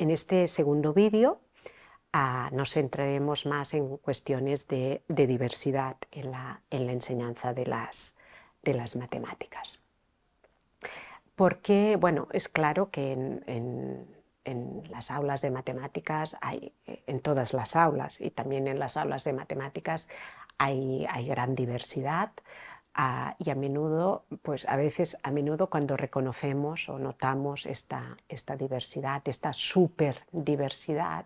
en este segundo vídeo nos centraremos más en cuestiones de diversidad en la enseñanza de las matemáticas. Porque, bueno, es claro que en las aulas de matemáticas, en todas las aulas y también en las aulas de matemáticas hay gran diversidad. Y a menudo, pues a menudo cuando reconocemos o notamos esta diversidad, esta superdiversidad,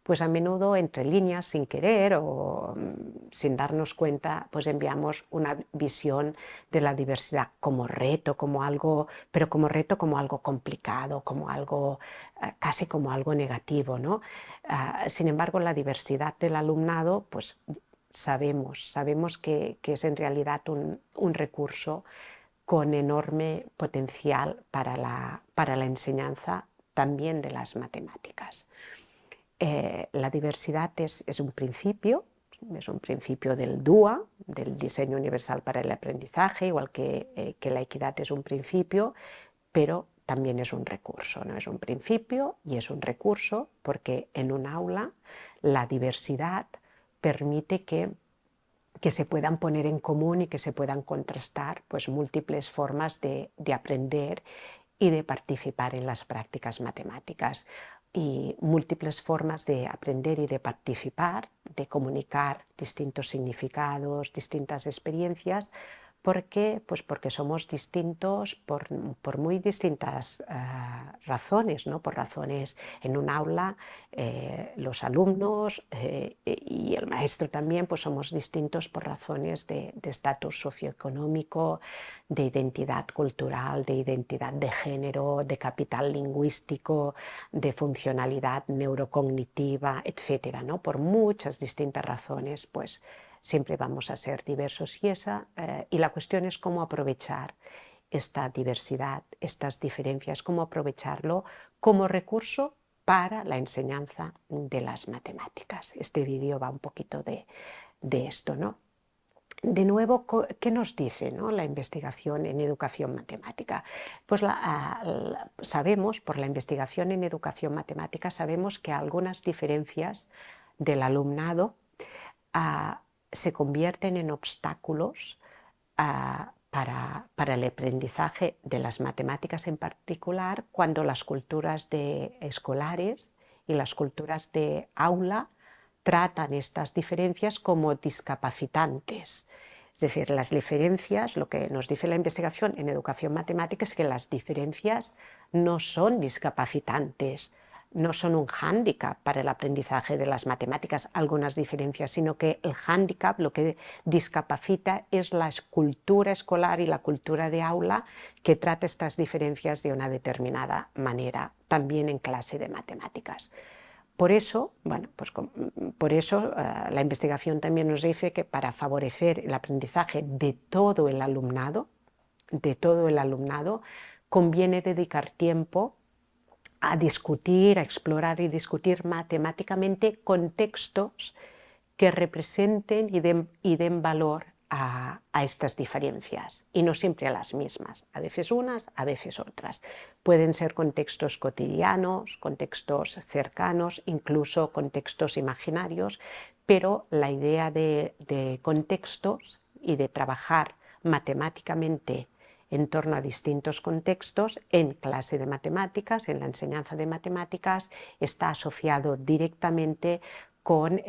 pues a menudo entre líneas, sin querer o sin darnos cuenta, pues enviamos una visión de la diversidad como reto, pero como reto como algo complicado, como algo, casi como algo negativo, ¿no? Sin embargo, la diversidad del alumnado, pues sabemos que es en realidad un recurso con enorme potencial para la enseñanza también de las matemáticas. La diversidad es un principio del DUA, del Diseño Universal para el Aprendizaje, igual que la equidad es un principio, pero también es un recurso, ¿no? Es un principio y es un recurso porque en un aula la diversidad permite que se puedan poner en común y que se puedan contrastar pues, múltiples formas de aprender y de participar en las prácticas matemáticas, y múltiples formas de aprender y de participar, de comunicar distintos significados, distintas experiencias. ¿Por qué? Pues porque somos distintos por muy distintas razones, ¿no? Por razones en un aula, los alumnos y el maestro también, pues somos distintos por razones de estatus socioeconómico, de identidad cultural, de identidad de género, de capital lingüístico, de funcionalidad neurocognitiva, etcétera, ¿no? Por muchas distintas razones, pues siempre vamos a ser diversos y la cuestión es cómo aprovechar esta diversidad, estas diferencias, cómo aprovecharlo como recurso para la enseñanza de las matemáticas. Este vídeo va un poquito de esto, ¿no? De nuevo, ¿qué nos dice, ¿no? La investigación en educación matemática? Pues sabemos, por la investigación en educación matemática, sabemos que algunas diferencias del alumnado se convierten en obstáculos para el aprendizaje de las matemáticas en particular cuando las culturas escolares y las culturas de aula tratan estas diferencias como discapacitantes. Es decir, las diferencias, lo que nos dice la investigación en educación matemática es que las diferencias no son discapacitantes, no son un hándicap para el aprendizaje de las matemáticas, algunas diferencias, sino que el hándicap, lo que discapacita, es la cultura escolar y la cultura de aula que trata estas diferencias de una determinada manera, también en clase de matemáticas. Por eso, la investigación también nos dice que para favorecer el aprendizaje de todo el alumnado, conviene dedicar tiempo a discutir, a explorar y discutir matemáticamente contextos que representen y den valor a estas diferencias, y no siempre a las mismas, a veces unas, a veces otras. Pueden ser contextos cotidianos, contextos cercanos, incluso contextos imaginarios, pero la idea de contextos y de trabajar matemáticamente en torno a distintos contextos en clase de matemáticas, en la enseñanza de matemáticas, está asociado directamente con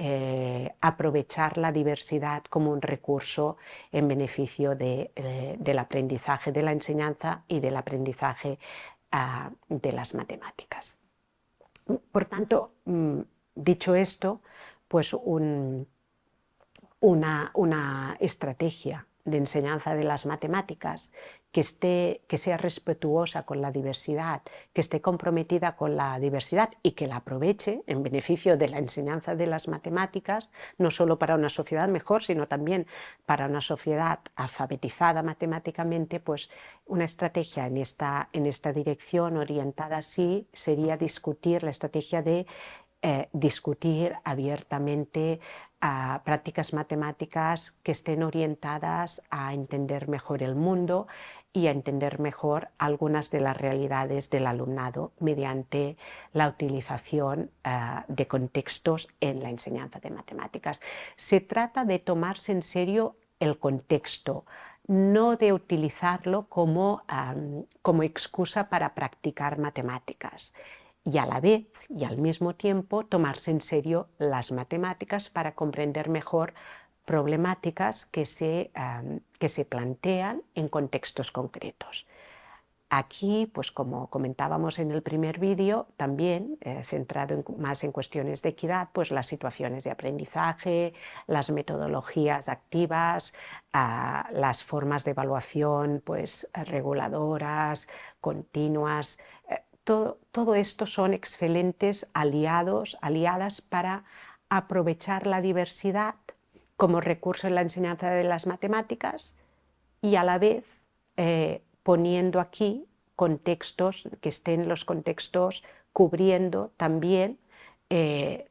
aprovechar la diversidad como un recurso en beneficio del aprendizaje, de la enseñanza y del aprendizaje de las matemáticas. Por tanto, dicho esto, pues una estrategia de enseñanza de las matemáticas que sea respetuosa con la diversidad, que esté comprometida con la diversidad y que la aproveche en beneficio de la enseñanza de las matemáticas, no solo para una sociedad mejor, sino también para una sociedad alfabetizada matemáticamente, pues una estrategia en esta dirección orientada así sería discutir la estrategia de discutir abiertamente a prácticas matemáticas que estén orientadas a entender mejor el mundo y a entender mejor algunas de las realidades del alumnado mediante la utilización de contextos en la enseñanza de matemáticas. Se trata de tomarse en serio el contexto, no de utilizarlo como excusa para practicar matemáticas. Y a la vez y al mismo tiempo tomarse en serio las matemáticas para comprender mejor problemáticas que se plantean en contextos concretos. Aquí, pues como comentábamos en el primer vídeo, también centrado más en cuestiones de equidad, pues las situaciones de aprendizaje, las metodologías activas, las formas de evaluación pues, reguladoras, continuas, todo esto son excelentes aliadas para aprovechar la diversidad como recurso en la enseñanza de las matemáticas y a la vez poniendo aquí contextos, que estén los contextos cubriendo también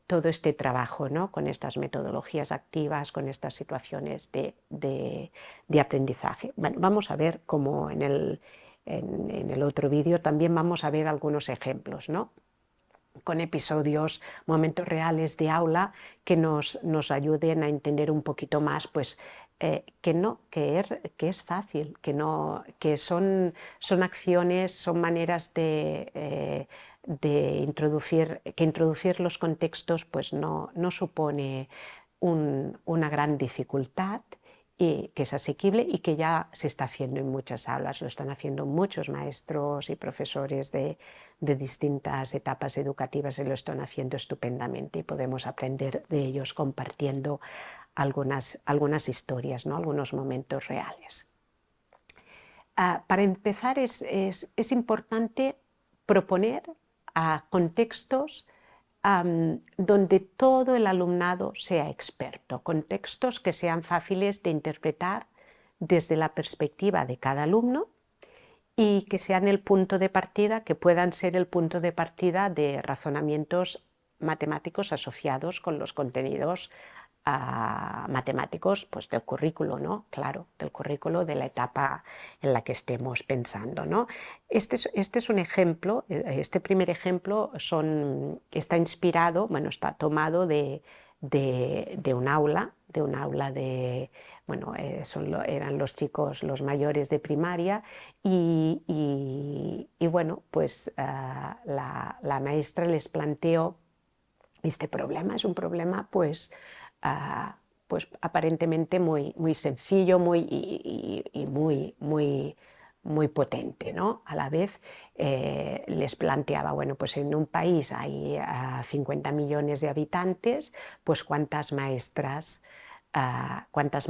todo este trabajo, ¿no? Con estas metodologías activas, con estas situaciones de aprendizaje. Bueno, vamos a ver cómo en el otro vídeo también vamos a ver algunos ejemplos, ¿no? Con episodios, momentos reales de aula que nos ayuden a entender un poquito más pues, que es fácil, que son acciones, son maneras de introducir los contextos pues no supone una gran dificultad y que es asequible y que ya se está haciendo en muchas aulas, lo están haciendo muchos maestros y profesores de distintas etapas educativas y lo están haciendo estupendamente y podemos aprender de ellos compartiendo algunas historias, ¿no? Algunos momentos reales. Para empezar es importante proponer contextos donde todo el alumnado sea experto, contextos que sean fáciles de interpretar desde la perspectiva de cada alumno y que sean el punto de partida, que puedan ser el punto de partida de razonamientos matemáticos asociados con los contenidos matemáticos pues, del currículo, ¿no? Claro, del currículo de la etapa en la que estemos pensando, ¿no? Este es un ejemplo, este primer ejemplo está inspirado, bueno, está tomado de un aula, bueno, eran los chicos, los mayores de primaria y bueno, pues la maestra les planteó este problema, es un problema pues aparentemente muy sencillo y muy potente, ¿no? A la vez les planteaba, bueno, pues en un país hay 50 millones de habitantes, pues cuántas maestras o cuántos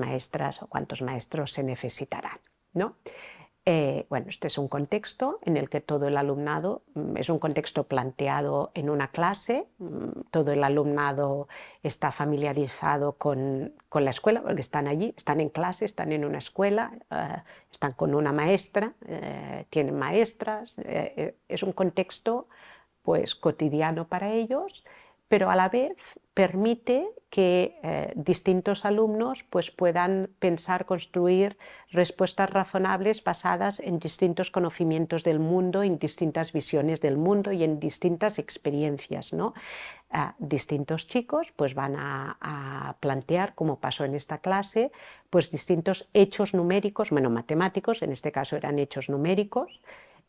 maestros se necesitarán, ¿no? Bueno, este es un contexto en el que todo el alumnado, es un contexto planteado en una clase, todo el alumnado está familiarizado con la escuela, porque están allí, están en clase, están en una escuela, están con una maestra, tienen maestras, es un contexto pues, cotidiano para ellos, pero a la vez permite que distintos alumnos pues, puedan pensar, construir respuestas razonables basadas en distintos conocimientos del mundo, en distintas visiones del mundo y en distintas experiencias, ¿no? Distintos chicos pues, van a plantear, como pasó en esta clase, pues, distintos hechos numéricos, bueno, matemáticos, en este caso eran hechos numéricos,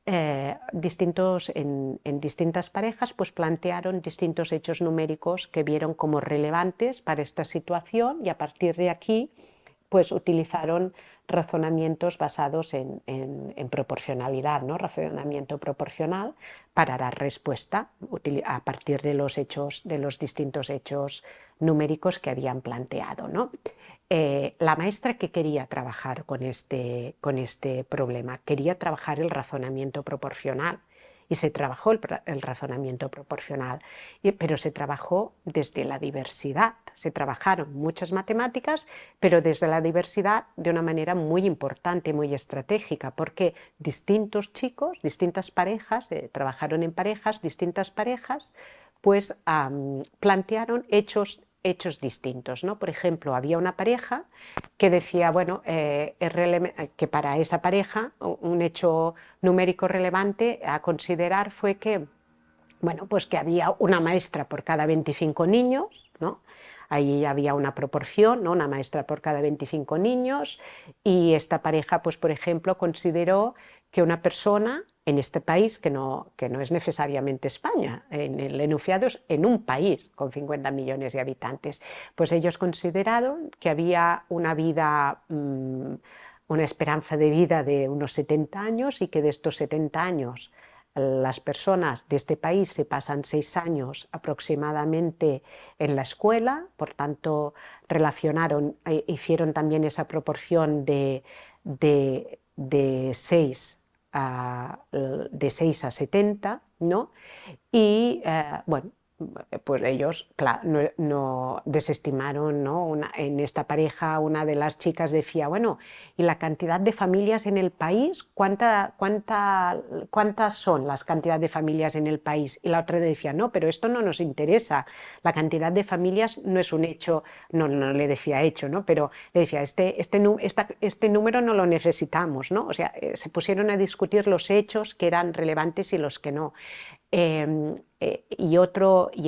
en distintas parejas pues plantearon distintos hechos numéricos que vieron como relevantes para esta situación y a partir de aquí pues utilizaron razonamientos basados en proporcionalidad, ¿no? Razonamiento proporcional para dar respuesta a partir de los distintos hechos numéricos que habían planteado, ¿no? La maestra que quería trabajar con este problema, quería trabajar el razonamiento proporcional y se trabajó el razonamiento proporcional, pero se trabajó desde la diversidad, se trabajaron muchas matemáticas, pero desde la diversidad de una manera muy importante, muy estratégica, porque distintos chicos, distintas parejas, trabajaron en parejas, distintas parejas, pues plantearon hechos hechos distintos, ¿no? Por ejemplo, había una pareja que decía, bueno, que para esa pareja un hecho numérico relevante a considerar fue que, bueno, pues que había una maestra por cada 25 niños, ¿no? Ahí había una proporción, ¿no? Una maestra por cada 25 niños, y esta pareja, pues por ejemplo, consideró que una persona en este país, que no es necesariamente España, en el enunciado es en un país con 50 millones de habitantes, pues ellos consideraron que había una vida, una esperanza de vida de unos 70 años y que de estos 70 años las personas de este país se pasan 6 años aproximadamente en la escuela, por tanto relacionaron, hicieron también esa proporción de 6 a 70, ¿no? Y bueno, pues ellos, claro, no desestimaron, ¿no? En esta pareja una de las chicas decía, bueno, ¿y la cantidad de familias en el país? ¿Cuántas son las cantidades de familias en el país? Y la otra decía, no, pero esto no nos interesa, la cantidad de familias no es un hecho, no le decía hecho, ¿no? Pero le decía, este número no lo necesitamos, ¿no? O sea, se pusieron a discutir los hechos que eran relevantes y los que no. Y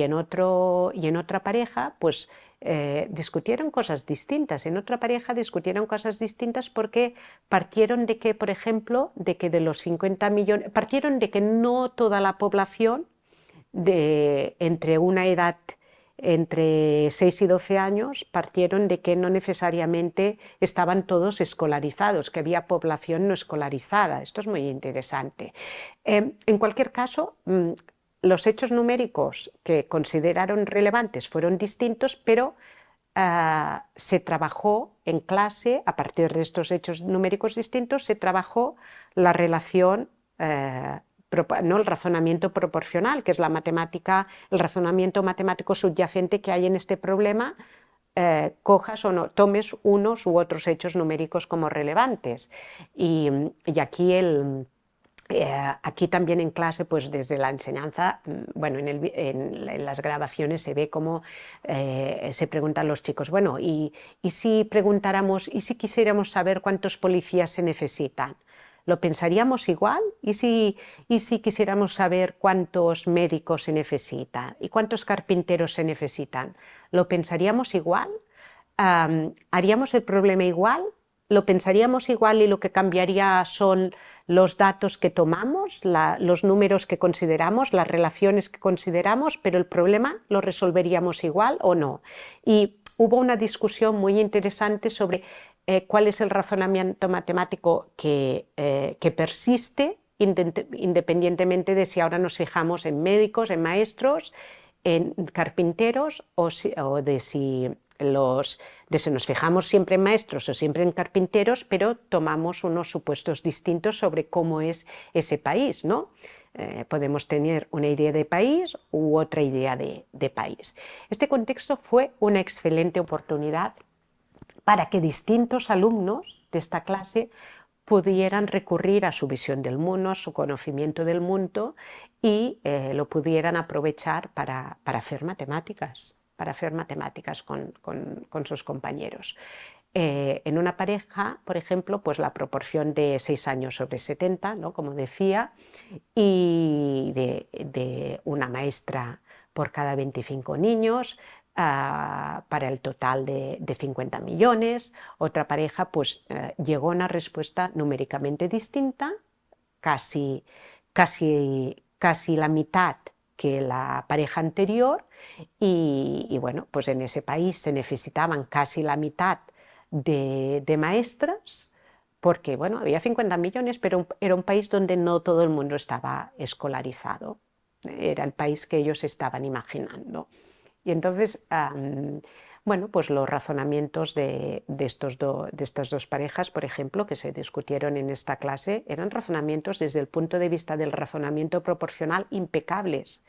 en otra pareja, pues discutieron cosas distintas. En otra pareja discutieron cosas distintas porque partieron de que, por ejemplo, de que de los 50 millones, partieron de que no toda la población entre una edad entre 6 y 12 años, partieron de que no necesariamente estaban todos escolarizados, que había población no escolarizada. Esto es muy interesante. En cualquier caso, los hechos numéricos que consideraron relevantes fueron distintos, pero se trabajó en clase, a partir de estos hechos numéricos distintos, se trabajó la relación, no el razonamiento proporcional, que es la matemática, el razonamiento matemático subyacente que hay en este problema, cojas o no, tomes unos u otros hechos numéricos como relevantes. Y aquí aquí también en clase, pues desde la enseñanza, bueno, en las grabaciones se ve cómo se preguntan los chicos, bueno, y si preguntáramos, y si quisiéramos saber cuántos policías se necesitan, ¿lo pensaríamos igual? ¿Y si quisiéramos saber cuántos médicos se necesitan y cuántos carpinteros se necesitan, ¿lo pensaríamos igual? ¿Haríamos el problema igual? ¿Lo pensaríamos igual y lo que cambiaría son los datos que tomamos, los números que consideramos, las relaciones que consideramos, pero el problema lo resolveríamos igual o no? Y hubo una discusión muy interesante sobre cuál es el razonamiento matemático que persiste independientemente de si ahora nos fijamos en médicos, en maestros, en carpinteros o de si nos fijamos siempre en maestros o siempre en carpinteros, pero tomamos unos supuestos distintos sobre cómo es ese país, ¿no? Podemos tener una idea de país u otra idea de país. Este contexto fue una excelente oportunidad para que distintos alumnos de esta clase pudieran recurrir a su visión del mundo, a su conocimiento del mundo y lo pudieran aprovechar para hacer matemáticas con sus compañeros. En una pareja, por ejemplo, pues la proporción de 6 años sobre 70, ¿no? Como decía, y de una maestra por cada 25 niños, para el total de 50 millones. Otra pareja pues llegó a una respuesta numéricamente distinta, casi la mitad que la pareja anterior, y bueno, pues en ese país se necesitaban casi la mitad de maestras, porque bueno, había 50 millones, pero era un país donde no todo el mundo estaba escolarizado. Era el país que ellos estaban imaginando. Y entonces, bueno, pues los razonamientos de estas dos parejas, por ejemplo, que se discutieron en esta clase, eran razonamientos desde el punto de vista del razonamiento proporcional impecables.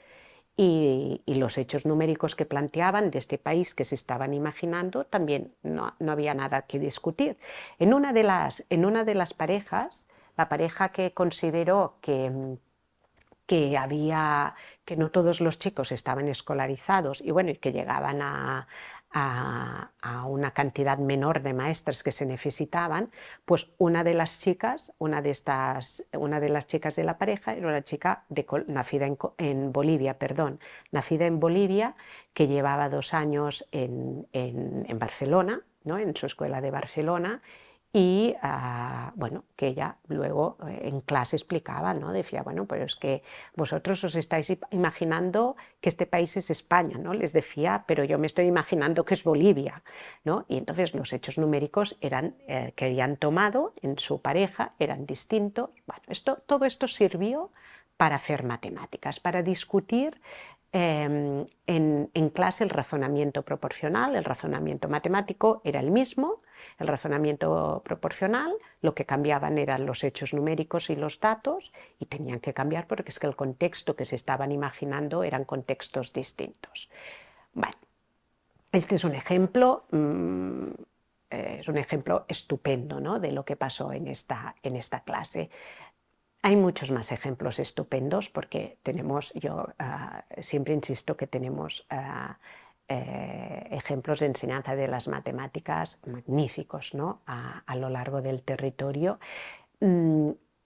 Y los hechos numéricos que planteaban de este país que se estaban imaginando, también no había nada que discutir. En una de las parejas, la pareja que consideró que que no todos los chicos estaban escolarizados y bueno, y que llegaban a una cantidad menor de maestras que se necesitaban, pues una de las chicas de la pareja era una chica nacida en Bolivia, perdón, nacida en Bolivia, que llevaba 2 años en Barcelona, ¿no? En su escuela de Barcelona, y bueno, que ella luego en clase explicaba, ¿no? Decía, bueno, pero es que vosotros os estáis imaginando que este país es España, ¿no? Les decía, pero yo me estoy imaginando que es Bolivia, ¿no? Y entonces los hechos numéricos que habían tomado en su pareja eran distintos. Bueno, todo esto sirvió para hacer matemáticas, para discutir en clase el razonamiento proporcional. El razonamiento matemático era el mismo, el razonamiento proporcional, lo que cambiaban eran los hechos numéricos y los datos, y tenían que cambiar porque es que el contexto que se estaban imaginando eran contextos distintos. Bueno, este es un ejemplo estupendo, ¿no?, de lo que pasó en esta clase. Hay muchos más ejemplos estupendos porque yo siempre insisto que tenemos ejemplos de enseñanza de las matemáticas magníficos, ¿no?, a lo largo del territorio.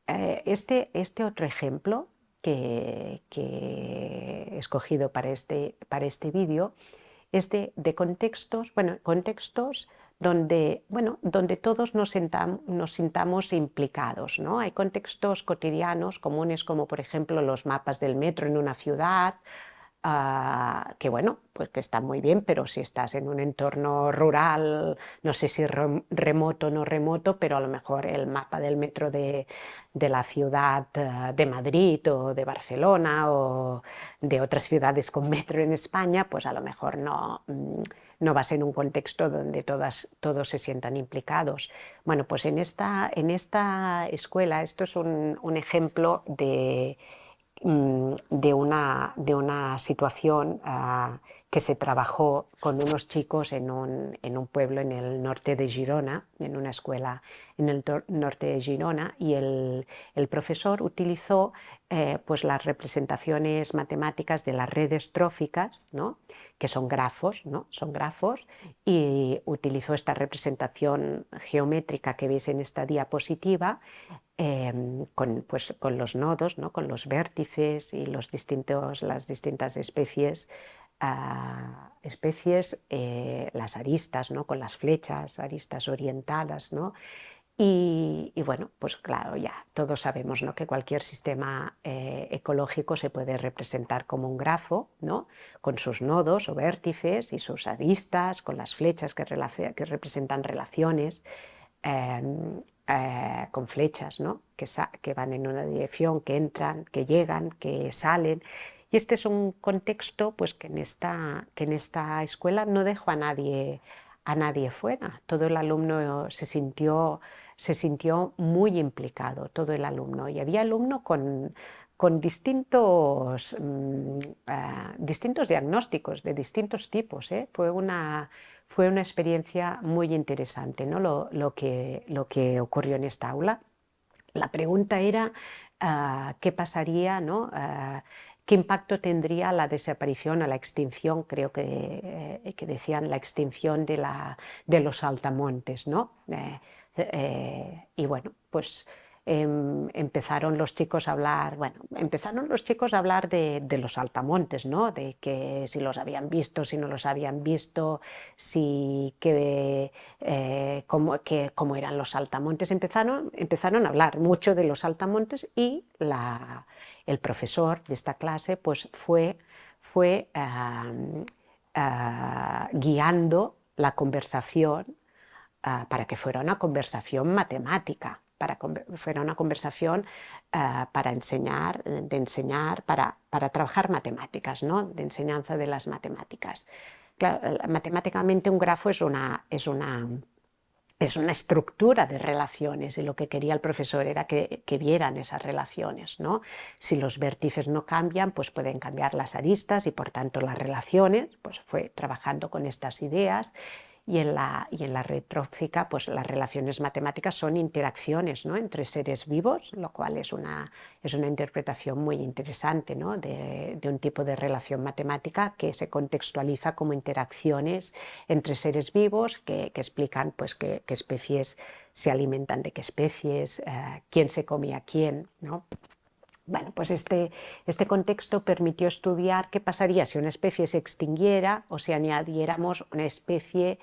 Este otro ejemplo que he escogido para este vídeo es de contextos donde todos nos sintamos implicados, ¿no? Hay contextos cotidianos comunes como por ejemplo los mapas del metro en una ciudad, que bueno, pues que están muy bien, pero si estás en un entorno rural, no sé si remoto o no remoto, pero a lo mejor el mapa del metro de la ciudad de Madrid o de Barcelona o de otras ciudades con metro en España, pues a lo mejor no va a ser un contexto donde todos se sientan implicados. Bueno, pues en esta escuela esto es un ejemplo de una situación que se trabajó con unos chicos en un pueblo en el norte de Girona, en una escuela en el norte de Girona, y el profesor utilizó pues las representaciones matemáticas de las redes tróficas, ¿no?, que son grafos, ¿no?, son grafos, y utilizó esta representación geométrica que veis en esta diapositiva con los nodos, ¿no?, con los vértices y las distintas especies, las aristas, ¿no?, con las flechas, aristas orientadas, ¿no? Y bueno, pues claro, ya todos sabemos, ¿no?, que cualquier sistema ecológico se puede representar como un grafo, ¿no?, con sus nodos o vértices y sus aristas, con las flechas que representan relaciones, con flechas, ¿no?, que van en una dirección, que entran, que llegan, que salen. Y este es un contexto pues, que en esta escuela no dejó a nadie fuera. Todo el alumno se sintió muy implicado, todo el alumno. Y había alumno con distintos diagnósticos de distintos tipos, ¿eh? Fue una experiencia muy interesante, ¿no?, lo que ocurrió en esta aula. La pregunta era qué pasaría, ¿no?, qué impacto tendría la desaparición o la extinción, creo que decían la extinción de los saltamontes, ¿no? Y bueno, pues empezaron los chicos a hablar, de los saltamontes, ¿no?, de que si los habían visto, si no los habían visto, cómo eran los saltamontes. Empezaron a hablar mucho de los saltamontes y el profesor de esta clase pues fue guiando la conversación para que fuera una conversación matemática, fuera una conversación para trabajar matemáticas, ¿no?, de enseñanza de las matemáticas. Claro, matemáticamente un grafo es una estructura de relaciones, y lo que quería el profesor era que vieran esas relaciones, ¿no? Si los vértices no cambian, pues pueden cambiar las aristas y por tanto las relaciones. Pues fue trabajando con estas ideas. y en la red trófica pues las relaciones matemáticas son interacciones, ¿no?, entre seres vivos, lo cual es una interpretación muy interesante, ¿no?, de un tipo de relación matemática que se contextualiza como interacciones entre seres vivos que explican pues qué especies se alimentan de qué especies, quién se come a quién, ¿no? Bueno, pues este contexto permitió estudiar qué pasaría si una especie se extinguiera o si añadiéramos una especie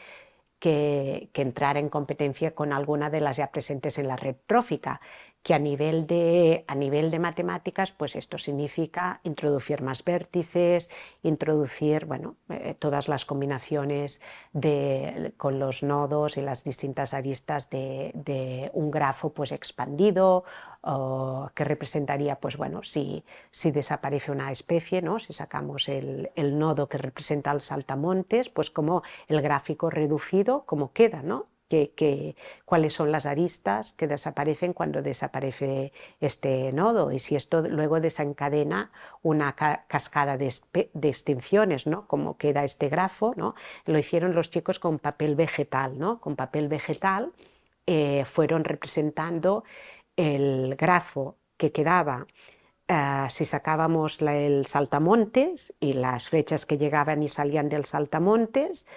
que entrara en competencia con alguna de las ya presentes en la red trófica, que a nivel de matemáticas, pues esto significa introducir más vértices, introducir, bueno, todas las combinaciones con los nodos y las distintas aristas de un grafo pues expandido, que representaría, pues bueno, si desaparece una especie, ¿no?, si sacamos el nodo que representa al saltamontes, pues como el gráfico reducido, cómo queda, ¿no? Cuáles son las aristas que desaparecen cuando desaparece este nodo, y si esto luego desencadena una cascada de extinciones, ¿no?, cómo queda este grafo, ¿no? Lo hicieron los chicos con papel vegetal, ¿no? Con papel vegetal fueron representando el grafo que quedaba si sacábamos el saltamontes y las flechas que llegaban y salían del saltamontes.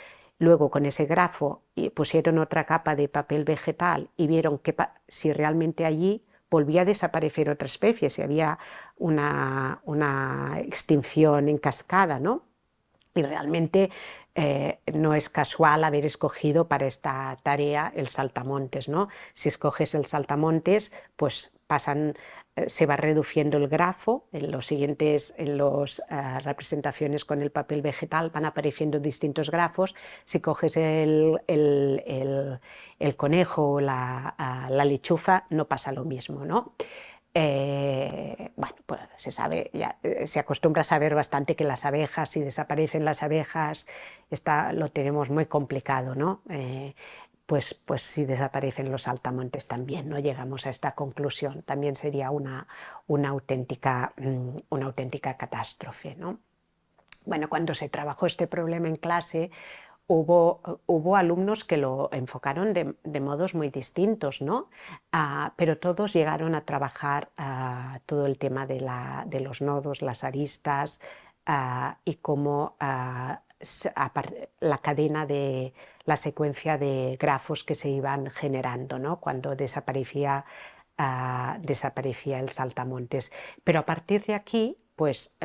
Luego con ese grafo pusieron otra capa de papel vegetal y vieron si realmente allí volvía a desaparecer otra especie, si había una extinción en cascada, ¿no? Y realmente no es casual haber escogido para esta tarea el saltamontes, ¿no? Si escoges el saltamontes, pues se va reduciendo el grafo. En las representaciones con el papel vegetal van apareciendo distintos grafos. Si coges el conejo o la lechuza, no pasa lo mismo, ¿no? Bueno, pues se acostumbra a saber bastante que las abejas, si desaparecen las abejas, lo tenemos muy complicado, ¿no? Pues si desaparecen los saltamontes también, no llegamos a esta conclusión, también sería una auténtica catástrofe, ¿no? Bueno, cuando se trabajó este problema en clase, hubo alumnos que lo enfocaron de modos muy distintos, ¿no? Pero todos llegaron a trabajar todo el tema de los nodos, las aristas y cómo la cadena de la secuencia de grafos que se iban generando, ¿no?, cuando desaparecía el saltamontes. Pero a partir de aquí pues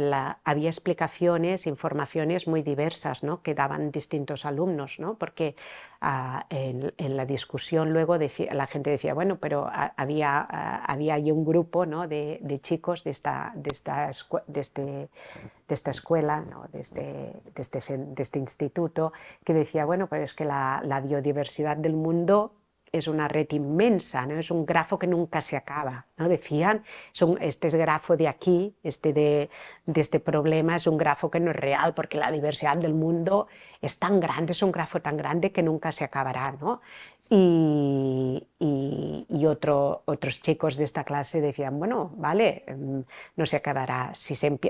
había explicaciones, informaciones muy diversas, ¿no?, que daban distintos alumnos, ¿no? Porque en la discusión luego la gente decía, bueno, pero había ahí un grupo, ¿no?, de chicos de esta escuela, ¿no?, de este instituto, que decía, bueno, pues es que la biodiversidad del mundo es una red inmensa, ¿no?, es un grafo que nunca se acaba, ¿no? Decían, este es grafo de aquí, de este problema es un grafo que no es real, porque la diversidad del mundo es tan grande, es un grafo tan grande que nunca se acabará, ¿no? Y otros chicos de esta clase decían, bueno, vale, no se acabará.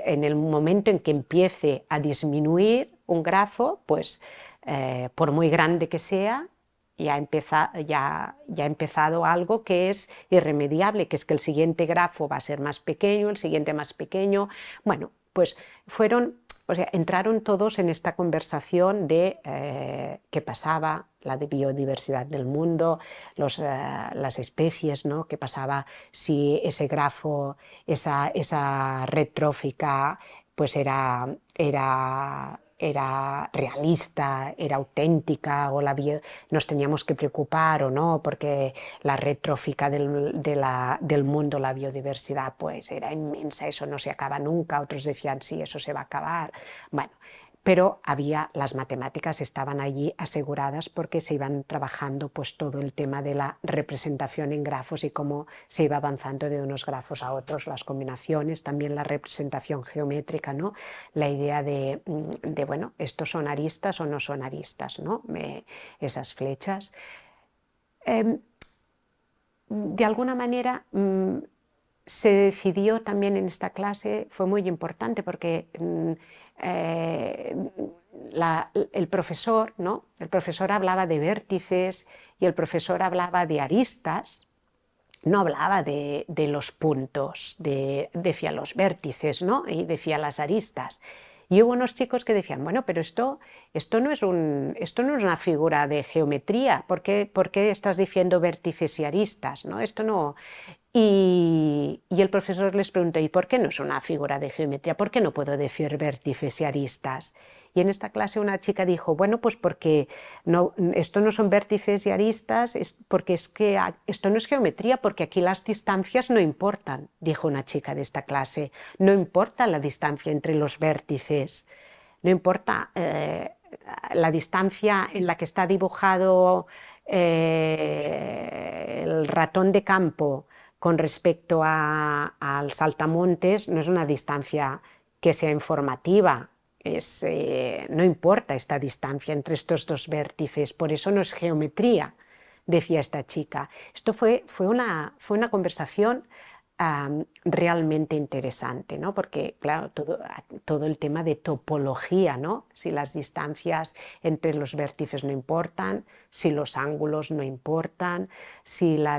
En el momento en que empiece a disminuir un grafo, pues por muy grande que sea, ya ha empezado algo que es irremediable, que es que el siguiente grafo va a ser más pequeño, el siguiente más pequeño. Bueno, pues entraron todos en esta conversación de qué pasaba, la biodiversidad del mundo, las especies, ¿no?, qué pasaba si ese grafo, esa red trófica, pues era realista, era auténtica, o nos teníamos que preocupar o no, porque la red trófica del mundo, la biodiversidad, pues era inmensa, eso no se acaba nunca. Otros decían, sí, eso se va a acabar. Bueno, pero las matemáticas estaban allí aseguradas porque se iban trabajando pues todo el tema de la representación en grafos y cómo se iba avanzando de unos grafos a otros, las combinaciones, también la representación geométrica, ¿no? La idea de bueno, ¿estos son aristas o no son aristas, ¿no? Esas flechas. De alguna manera se decidió también en esta clase, fue muy importante porque el profesor, ¿no? El profesor hablaba de vértices y el profesor hablaba de aristas, no hablaba de los puntos, decía los vértices, ¿no? Y decía las aristas. Y hubo unos chicos que decían, bueno, pero esto no es una figura de geometría, por qué estás diciendo vértices y aristas? ¿No? Esto no... Y el profesor les preguntó, ¿y por qué no es una figura de geometría? ¿Por qué no puedo decir vértices y aristas? Y en esta clase una chica dijo, bueno, pues porque esto no son vértices y aristas, porque es que esto no es geometría, porque aquí las distancias no importan, dijo una chica de esta clase. No importa la distancia entre los vértices, no importa la distancia en la que está dibujado el ratón de campo con respecto al saltamontes, no es una distancia que sea informativa. No importa esta distancia entre estos dos vértices, por eso no es geometría, decía esta chica. Esto fue una conversación realmente interesante, ¿no? Porque, claro, todo el tema de topología, ¿no? Si las distancias entre los vértices no importan, si los ángulos no importan, si la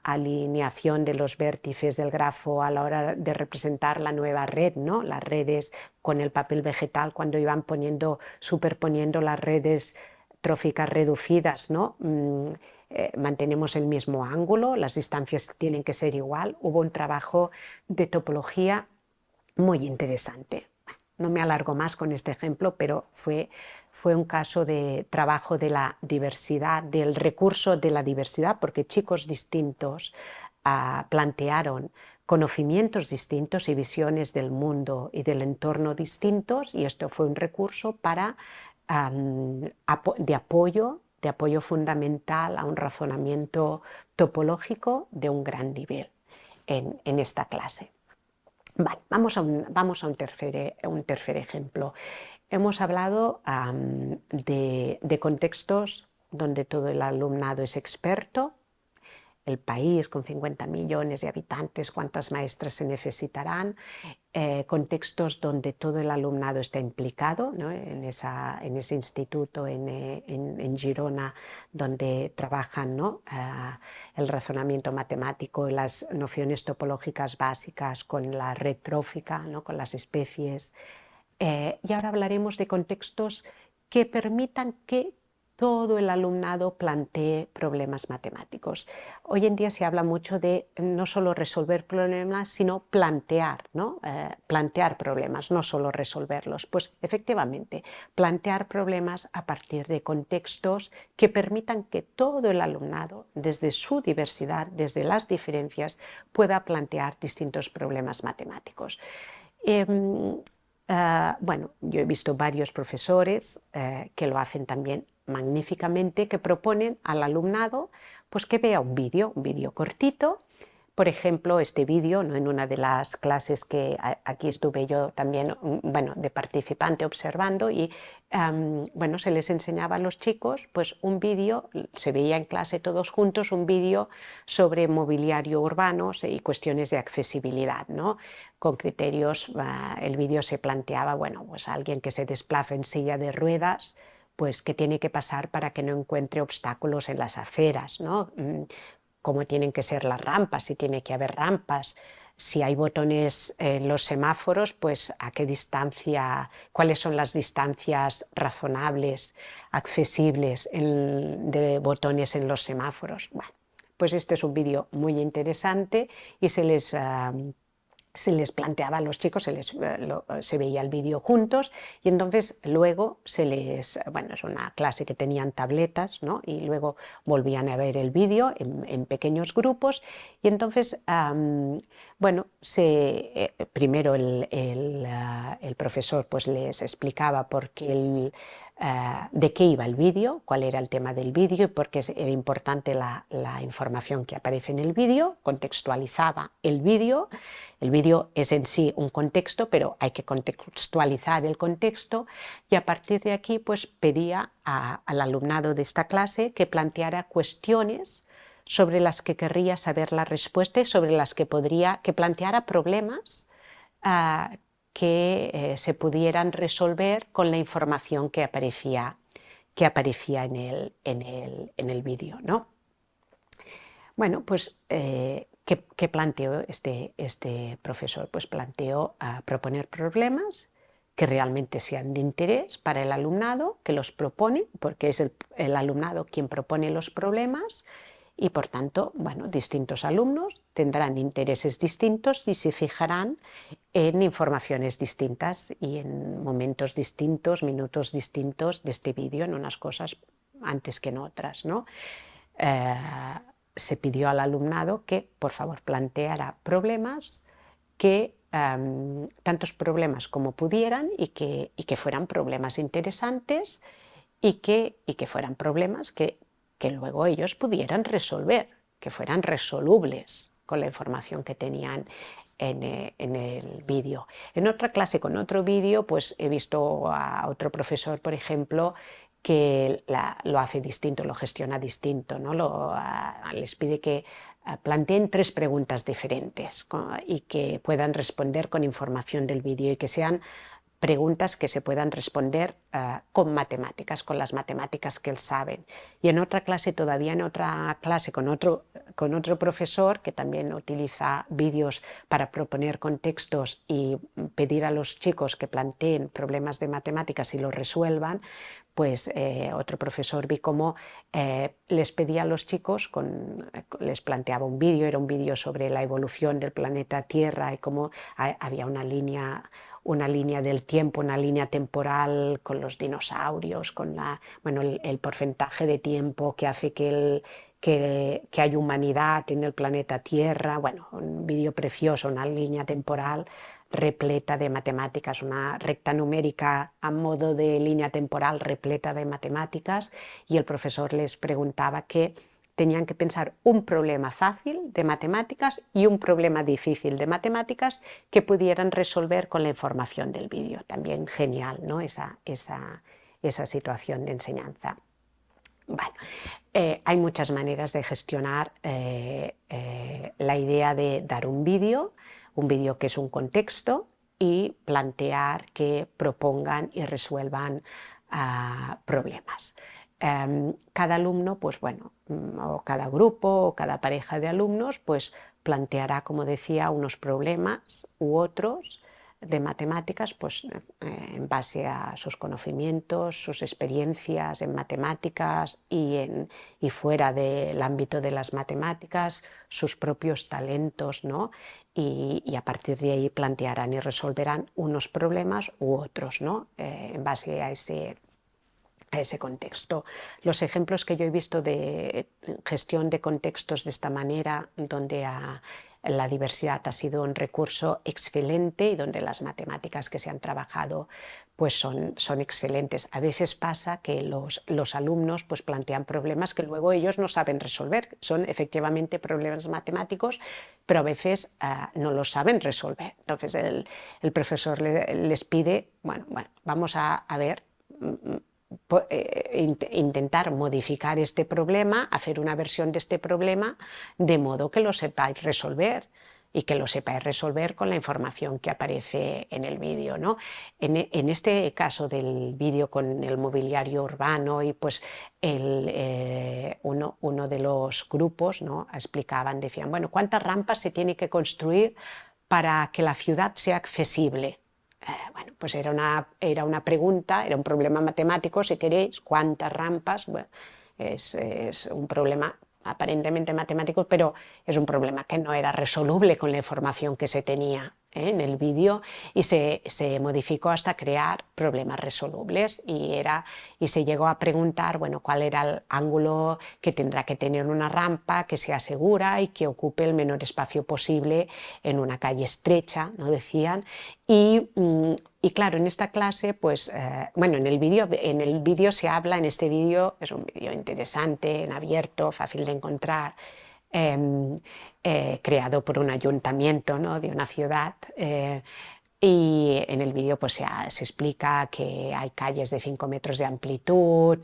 alineación de los vértices del grafo a la hora de representar la nueva red, ¿no? Las redes con el papel vegetal, cuando iban superponiendo las redes tróficas reducidas, ¿no? Mantenemos el mismo ángulo, las distancias tienen que ser igual. Hubo un trabajo de topología muy interesante. No me alargo más con este ejemplo, pero fue un caso de trabajo de la diversidad, del recurso de la diversidad, porque chicos distintos plantearon conocimientos distintos y visiones del mundo y del entorno distintos, y esto fue un recurso de apoyo fundamental a un razonamiento topológico de un gran nivel en esta clase. Vale, vamos a un tercer ejemplo. Hemos hablado de contextos donde todo el alumnado es experto. El país con 50 millones de habitantes, cuántas maestras se necesitarán, contextos donde todo el alumnado está implicado, ¿no? en ese instituto en Girona, donde trabajan, ¿no? El razonamiento matemático y las nociones topológicas básicas con la red trófica, ¿no? Con las especies. Y ahora hablaremos de contextos que permitan que todo el alumnado plantee problemas matemáticos. Hoy en día se habla mucho de no solo resolver problemas, sino plantear, ¿no? Plantear problemas, no solo resolverlos. Pues efectivamente, plantear problemas a partir de contextos que permitan que todo el alumnado, desde su diversidad, desde las diferencias, pueda plantear distintos problemas matemáticos. Bueno, yo he visto varios profesores que lo hacen también magníficamente, que proponen al alumnado pues, que vea un vídeo cortito. Por ejemplo, este vídeo, ¿no? En una de las clases que aquí estuve yo también, bueno, de participante observando, y bueno, se les enseñaba a los chicos pues un vídeo, se veía en clase todos juntos un vídeo sobre mobiliario urbano y cuestiones de accesibilidad, ¿no? Con criterios, el vídeo se planteaba, bueno, pues alguien que se desplaza en silla de ruedas, pues qué tiene que pasar para que no encuentre obstáculos en las aceras, ¿no? Cómo tienen que ser las rampas, si tiene que haber rampas, si hay botones en los semáforos, pues a qué distancia, cuáles son las distancias razonables, accesibles de botones en los semáforos. Bueno, pues este es un vídeo muy interesante y se les planteaba a los chicos, se veía el vídeo juntos y entonces luego bueno, es una clase que tenían tabletas, ¿no? Y luego volvían a ver el vídeo en pequeños grupos y entonces, bueno, primero el profesor pues les explicaba de qué iba el vídeo, cuál era el tema del vídeo y por qué era importante la información que aparece en el vídeo, contextualizaba el vídeo. El vídeo es en sí un contexto, pero hay que contextualizar el contexto y a partir de aquí pues pedía al alumnado de esta clase que planteara cuestiones sobre las que querría saber la respuesta y sobre las que planteara problemas que se pudieran resolver con la información que aparecía en el vídeo, ¿no? Bueno, pues, ¿qué planteó este profesor? Pues planteó proponer problemas que realmente sean de interés para el alumnado que los propone, porque es el alumnado quien propone los problemas, y por tanto, bueno, distintos alumnos tendrán intereses distintos y se fijarán en informaciones distintas y en momentos distintos, minutos distintos de este vídeo, en unas cosas antes que en otras, ¿no? Se pidió al alumnado que, por favor, planteara problemas que tantos problemas como pudieran y que fueran problemas interesantes y que fueran problemas que luego ellos pudieran resolver, que fueran resolubles con la información que tenían en el vídeo. En otra clase con otro vídeo, pues he visto a otro profesor, por ejemplo, que lo hace distinto, lo gestiona distinto, ¿no? Les pide que planteen 3 preguntas diferentes y que puedan responder con información del vídeo y que sean preguntas que se puedan responder con matemáticas, con las matemáticas que él saben. Y en otra clase, todavía en otra clase con otro profesor que también utiliza vídeos para proponer contextos y pedir a los chicos que planteen problemas de matemáticas y los resuelvan, pues otro profesor vi cómo les pedía a los chicos, les planteaba un vídeo, era un vídeo sobre la evolución del planeta Tierra y cómo había una línea del tiempo, una línea temporal con los dinosaurios, con el porcentaje de tiempo que hace que hay humanidad en el planeta Tierra. Bueno, un vídeo precioso, una línea temporal repleta de matemáticas, una recta numérica a modo de línea temporal repleta de matemáticas, y el profesor les preguntaba que tenían que pensar un problema fácil de matemáticas y un problema difícil de matemáticas que pudieran resolver con la información del vídeo. También genial, ¿no? esa situación de enseñanza. Bueno, hay muchas maneras de gestionar la idea de dar un vídeo que es un contexto, y plantear que propongan y resuelvan problemas. Cada alumno, pues bueno, o cada grupo o cada pareja de alumnos, pues planteará, como decía, unos problemas u otros de matemáticas, pues en base a sus conocimientos, sus experiencias en matemáticas y fuera del ámbito de las matemáticas, sus propios talentos, ¿no? Y a partir de ahí plantearán y resolverán unos problemas u otros, ¿no? En base a ese contexto. Los ejemplos que yo he visto de gestión de contextos de esta manera, donde la diversidad ha sido un recurso excelente y donde las matemáticas que se han trabajado pues son excelentes. A veces pasa que los alumnos pues plantean problemas que luego ellos no saben resolver. Son efectivamente problemas matemáticos, pero a veces no los saben resolver. Entonces el profesor les pide, bueno, vamos a ver, intentar modificar este problema, hacer una versión de este problema de modo que lo sepáis resolver, y que lo sepáis resolver con la información que aparece en el vídeo, ¿no? En este caso del vídeo con el mobiliario urbano, y pues uno de los grupos, ¿no?, decían, bueno, ¿cuántas rampas se tiene que construir para que la ciudad sea accesible? Bueno, pues era una pregunta, era un problema matemático, si queréis, cuántas rampas. Bueno, es un problema aparentemente matemático, pero es un problema que no era resoluble con la información que se tenía en el vídeo, y se modificó hasta crear problemas resolubles, y se llegó a preguntar, bueno, cuál era el ángulo que tendrá que tener una rampa que sea segura y que ocupe el menor espacio posible en una calle estrecha, ¿no?, decían. Y claro, en esta clase, pues, bueno, en el vídeo se habla, en este vídeo, es un vídeo interesante, en abierto, fácil de encontrar, creado por un ayuntamiento, ¿no?, de una ciudad, Y en el vídeo pues se explica que hay calles de 5 metros de amplitud,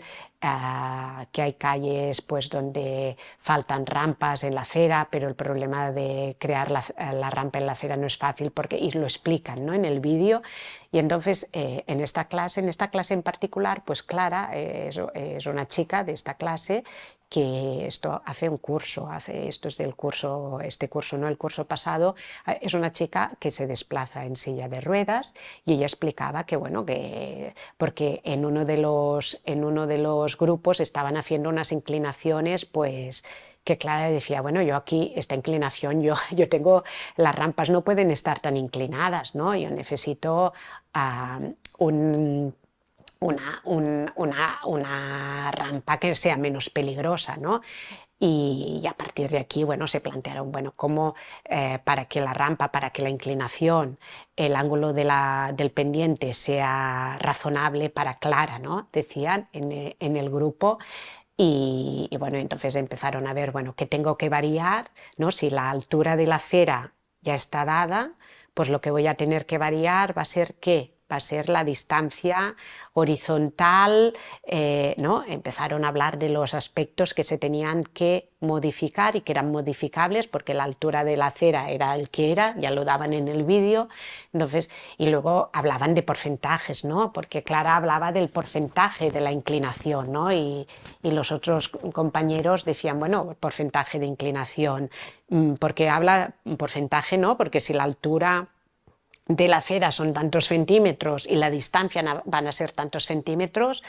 que hay calles pues donde faltan rampas en la acera, pero el problema de crear la rampa en la acera no es fácil porque, y lo explican, ¿no?, en el vídeo. Y entonces en esta clase en particular, pues Clara es una chica de esta clase que esto hace un curso, esto es del curso, este curso, no el curso pasado. Es una chica que se desplaza en silla de ruedas y ella explicaba que, bueno, que porque en uno de los grupos estaban haciendo unas inclinaciones, pues que Clara decía, bueno, yo aquí, esta inclinación, yo tengo, las rampas no pueden estar tan inclinadas, ¿no? Yo necesito una rampa que sea menos peligrosa, ¿no? Y a partir de aquí, bueno, se plantearon, bueno, cómo para que la rampa, para que la inclinación, el ángulo del pendiente sea razonable para Clara, ¿no?, decían en el grupo. Y bueno, entonces empezaron a ver, bueno, qué tengo que variar, ¿no? Si la altura de la acera ya está dada, pues lo que voy a tener que variar va a ser ¿qué? Va a ser la distancia horizontal, ¿no? Empezaron a hablar de los aspectos que se tenían que modificar y que eran modificables porque la altura de la acera era el que era, ya lo daban en el vídeo. Entonces, y luego hablaban de porcentajes, ¿no?, porque Clara hablaba del porcentaje de la inclinación, ¿no? Y los otros compañeros decían, bueno, porcentaje de inclinación, porque habla porcentaje, ¿no?, porque si la altura de la acera son tantos centímetros y la distancia van a ser tantos centímetros,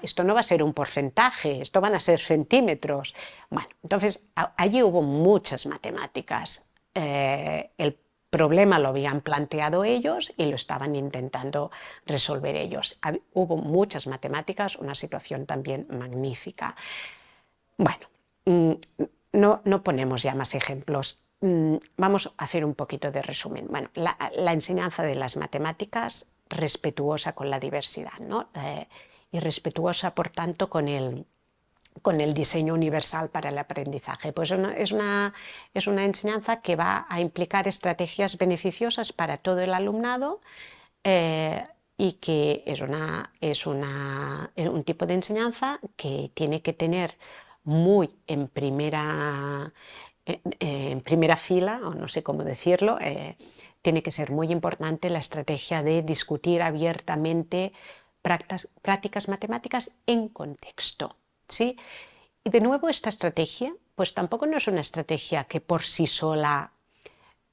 esto no va a ser un porcentaje, esto van a ser centímetros. Bueno, entonces allí hubo muchas matemáticas. El problema lo habían planteado ellos y lo estaban intentando resolver ellos. Hubo muchas matemáticas, una situación también magnífica. Bueno, no ponemos ya más ejemplos. Vamos a hacer un poquito de resumen. Bueno, la enseñanza de las matemáticas respetuosa con la diversidad, ¿no? Y respetuosa, por tanto, con el diseño universal para el aprendizaje. Pues es una enseñanza que va a implicar estrategias beneficiosas para todo el alumnado, y que es un tipo de enseñanza que tiene que tener muy en primera fila, o no sé cómo decirlo, tiene que ser muy importante la estrategia de discutir abiertamente prácticas matemáticas en contexto, ¿sí? Y de nuevo, esta estrategia pues tampoco no es una estrategia que por sí sola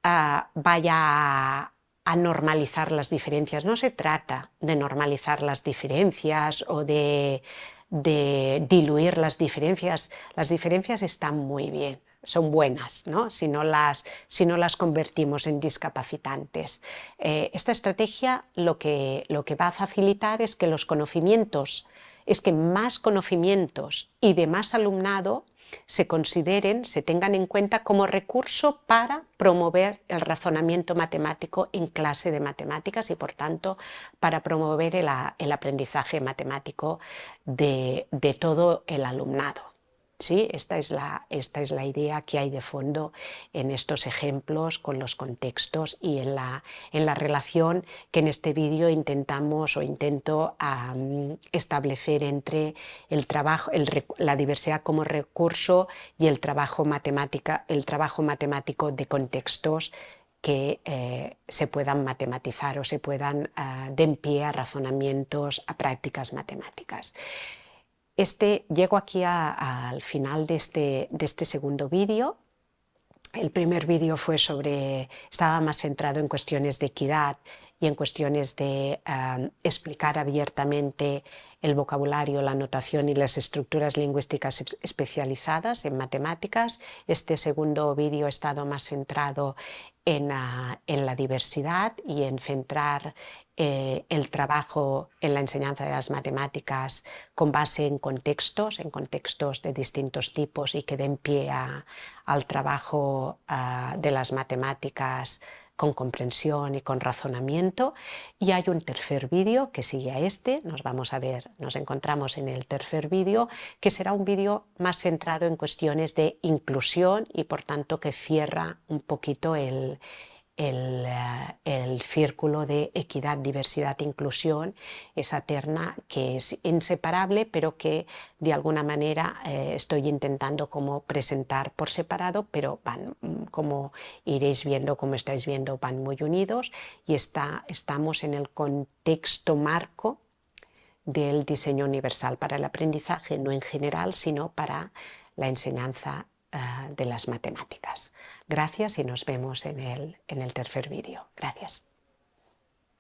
vaya a normalizar las diferencias. No se trata de normalizar las diferencias o de diluir las diferencias. Las diferencias están muy bien, son buenas, ¿no?, si no las convertimos en discapacitantes. Esta estrategia lo que va a facilitar es que más conocimientos y de más alumnado se tengan en cuenta como recurso para promover el razonamiento matemático en clase de matemáticas y, por tanto, para promover el aprendizaje matemático de todo el alumnado. Sí, esta es la idea que hay de fondo en estos ejemplos, con los contextos y en la relación que en este vídeo intento establecer entre el trabajo, la diversidad como recurso y el trabajo matemático de contextos que se puedan matematizar o se puedan den pie a razonamientos, a prácticas matemáticas. Llego aquí al final de este segundo vídeo. El primer vídeo estaba más centrado en cuestiones de equidad y en cuestiones de explicar abiertamente el vocabulario, la notación y las estructuras lingüísticas especializadas en matemáticas. Este segundo vídeo ha estado más centrado en la diversidad y en centrar el trabajo en la enseñanza de las matemáticas con base en contextos de distintos tipos y que den pie al trabajo de las matemáticas con comprensión y con razonamiento. Y hay un tercer vídeo que sigue a nos encontramos en el tercer vídeo, que será un vídeo más centrado en cuestiones de inclusión y, por tanto, que cierra un poquito el círculo de equidad, diversidad e inclusión, esa terna que es inseparable, pero que de alguna manera estoy intentando como presentar por separado, pero van, como iréis viendo, como estáis viendo, van muy unidos, y estamos en el contexto marco del diseño universal para el aprendizaje, no en general, sino para la enseñanza de las matemáticas. Gracias y nos vemos en el tercer vídeo. Gracias.